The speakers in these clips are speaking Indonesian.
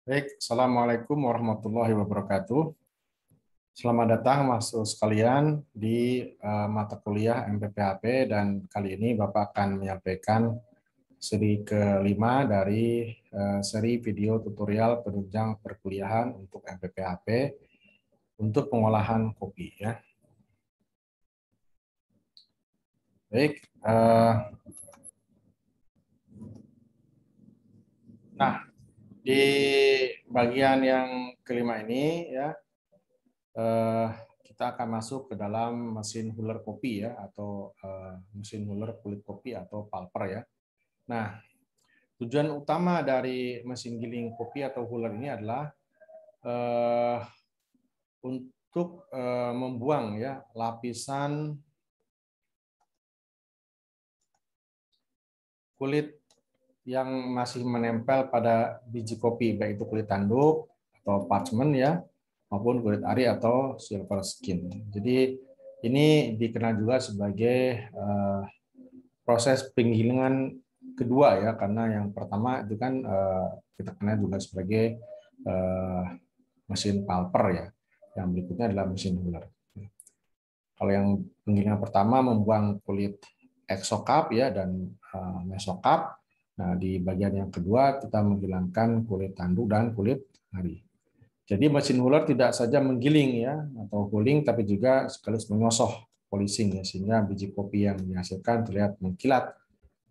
Baik, Assalamualaikum warahmatullahi wabarakatuh. Selamat datang mahasiswa sekalian di mata kuliah MPPHP dan kali ini Bapak akan menyampaikan seri kelima dari seri video tutorial penunjang perkuliahan untuk MPPHP untuk pengolahan kopi ya. Baik, nah di bagian yang kelima ini ya kita akan masuk ke dalam mesin huller kopi ya atau mesin huller kulit kopi atau pulper ya. Nah, tujuan utama dari mesin giling kopi atau huller ini adalah untuk membuang ya lapisan kulit yang masih menempel pada biji kopi, baik itu kulit tanduk atau parchment ya, maupun kulit ari atau silver skin. Jadi ini dikenal juga sebagai proses penggilingan kedua ya, karena yang pertama itu kan kita kenal juga sebagai mesin pulper ya. Yang berikutnya adalah mesin huller. Kalau yang penggilingan pertama membuang kulit exocarp ya dan mesocarp. Nah, di bagian yang kedua kita menghilangkan kulit tanduk dan kulit ari. Jadi mesin huller tidak saja menggiling ya atau cooling, tapi juga sekaligus mengosoh polishing ya, sehingga biji kopi yang dihasilkan terlihat mengkilat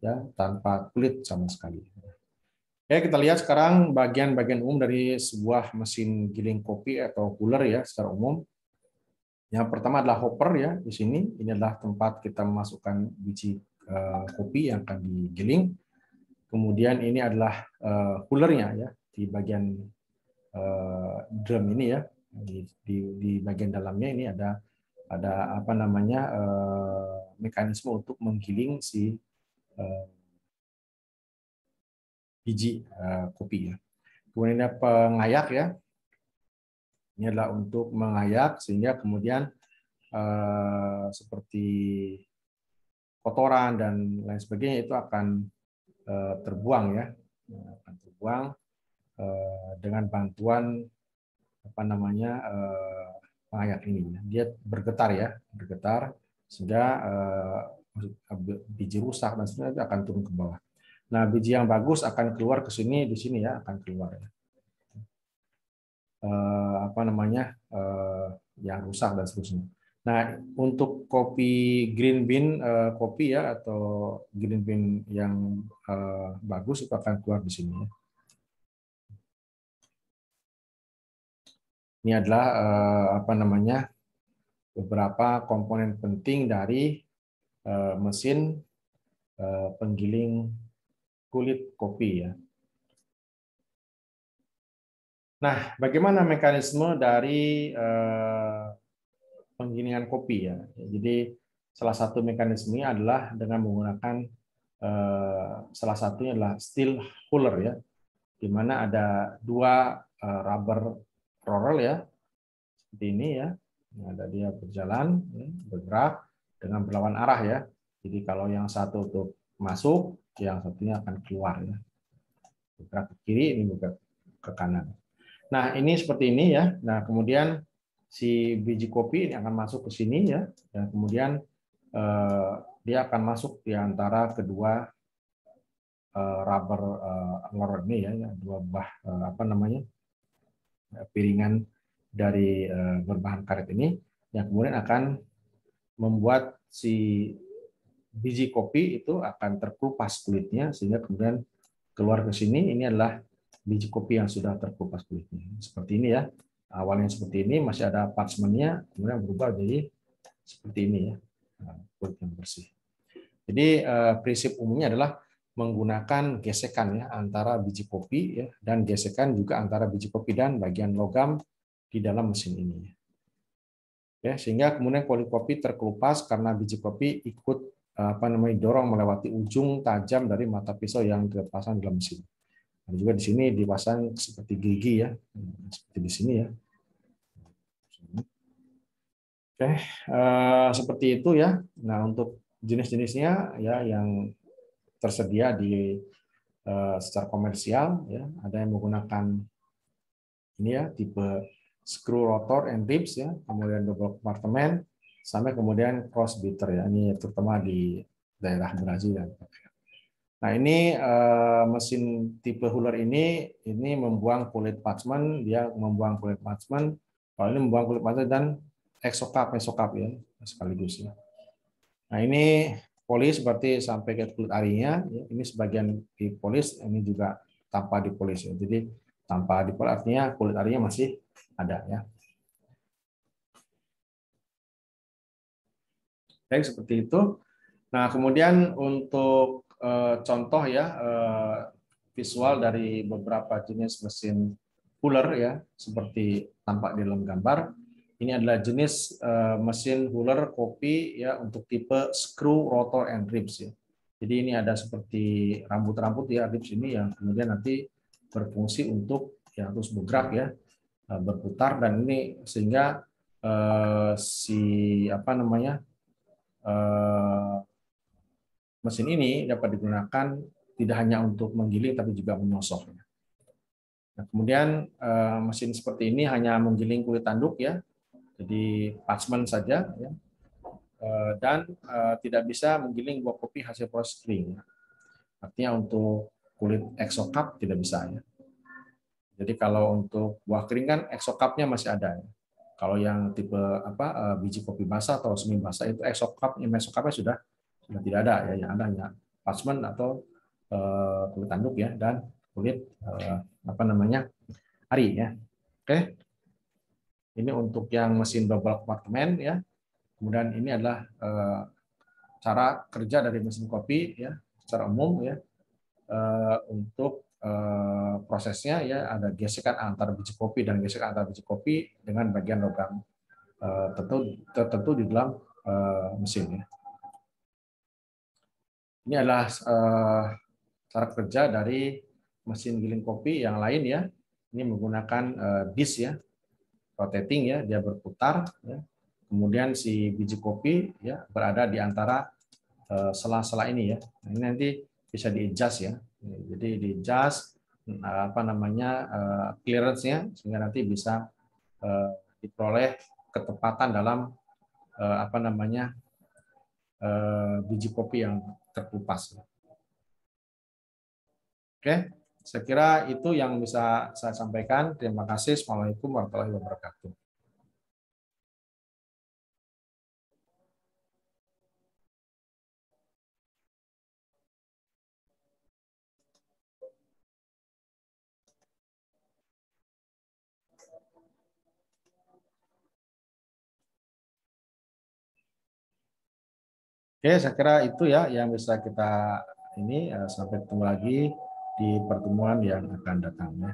ya tanpa kulit sama sekali. Oke, kita lihat sekarang bagian-bagian umum dari sebuah mesin giling kopi atau cooler ya secara umum. Yang pertama adalah hopper ya di sini. Ini adalah tempat kita memasukkan biji kopi yang akan digiling. Kemudian ini adalah coolernya ya di bagian drum ini ya. Di bagian dalamnya ini ada apa namanya mekanisme untuk menggiling si biji kopi ya. Kemudian ada pengayak ya. Ini adalah untuk mengayak sehingga kemudian seperti kotoran dan lain sebagainya itu akan terbuang ya, akan terbuang dengan bantuan apa namanya pengayak ini. Dia bergetar ya, bergetar sehingga biji rusak dan sebagainya itu akan turun ke bawah. Nah, biji yang bagus akan keluar ke sini, di sini ya akan keluar ya. Apa namanya yang rusak dan seterusnya. Nah, untuk kopi green bean kopi ya atau green bean yang bagus itu akan keluar di sini. Ini adalah apa namanya beberapa komponen penting dari mesin penggiling kulit kopi ya. Nah, bagaimana mekanisme dari penggilingan kopi ya? Jadi salah satu mekanismenya adalah dengan menggunakan salah satunya adalah steel huller ya, di mana ada dua rubber roller ya, seperti ini ya. Ada dia berjalan, bergerak dengan berlawan arah ya. Jadi kalau yang satu untuk masuk, yang satunya akan keluar ya. Bergerak ke kiri, ini bergerak ke kanan. Nah, ini seperti ini ya. Nah, kemudian si biji kopi ini akan masuk ke sini ya, dan kemudian dia akan masuk di antara kedua rubber roller ini ya, dua buah apa namanya piringan dari berbahan karet ini, yang kemudian akan membuat si biji kopi itu akan terkelupas kulitnya sehingga kemudian keluar ke sini. Ini adalah biji kopi yang sudah terkelupas kulitnya. Seperti ini ya. Awalnya seperti ini, masih ada parchment-nya, kemudian berubah jadi seperti ini ya. Kulit yang bersih. Jadi prinsip umumnya adalah menggunakan gesekan ya antara biji kopi ya, dan gesekan juga antara biji kopi dan bagian logam di dalam mesin ini. Ya, sehingga kemudian kulit kopi terkelupas karena biji kopi ikut apa namanya dorong melewati ujung tajam dari mata pisau yang dipasang dalam mesin. Dan juga di sini dipasang seperti gigi ya, seperti di sini ya. Oke, seperti itu ya. Nah, untuk jenis-jenisnya ya yang tersedia di secara komersial ya, ada yang menggunakan Ini ya tipe screw rotor and ribs ya, kemudian double compartment, sampai kemudian cross beater ya. Ini terutama di daerah Brazil ya. Nah ini mesin tipe Huller ini membuang kulit parchment, dia membuang kulit parchment. Kalau ini membuang kulit parchment dan exocap, mesocap ya sekaligus ya. Nah ini polis seperti sampai ke kulit arinya, ya. Ini sebagian dipolis, ini juga tanpa dipolis ya. Jadi tanpa dipolis artinya kulit arinya masih ada ya. Baik seperti itu. Nah kemudian untuk contoh ya visual dari beberapa jenis mesin Huller ya seperti tampak di dalam gambar. Ini adalah jenis mesin Huller kopi ya untuk tipe screw rotor and ribs ya. Jadi ini ada seperti rambut-rambut ya ribs ini yang kemudian nanti berfungsi untuk ya terus bergerak ya berputar dan ini sehingga si apa namanya mesin ini dapat digunakan tidak hanya untuk menggiling tapi juga menyosok. Nah, kemudian mesin seperti ini hanya menggiling kulit tanduk ya, jadi parchment saja ya, dan tidak bisa menggiling buah kopi hasil proses kering. Artinya untuk kulit exocap tidak bisa ya. Jadi kalau untuk buah kering kan exocapnya masih ada ya. Kalau yang tipe apa biji kopi basah atau semi basah itu mesocapnya sudah tidak ada ya, yang ada hanya parchment atau kulit tanduk ya dan kulit apa namanya ari ya. Oke, ini untuk yang mesin double compartment ya. Kemudian ini adalah cara kerja dari mesin kopi ya secara umum ya untuk prosesnya ya ada gesekan antara biji kopi dan gesekan antara biji kopi dengan bagian logam tertentu di dalam mesin ya. Ini adalah cara kerja dari mesin giling kopi yang lain ya. Ini menggunakan disc ya, rotating ya, dia berputar. Ya. Kemudian si biji kopi ya berada di antara sela-sela ini ya. Nah, ini nanti bisa di-adjust ya. Jadi di-adjust apa namanya clearance-nya sehingga nanti bisa diperoleh ketepatan dalam apa namanya biji kopi yang terkupas. Oke, saya kira itu yang bisa saya sampaikan. Terima kasih. Assalamualaikum warahmatullahi wabarakatuh. Oke, saya kira itu ya yang bisa kita ini sampai ketemu lagi di pertemuan yang akan datang ya.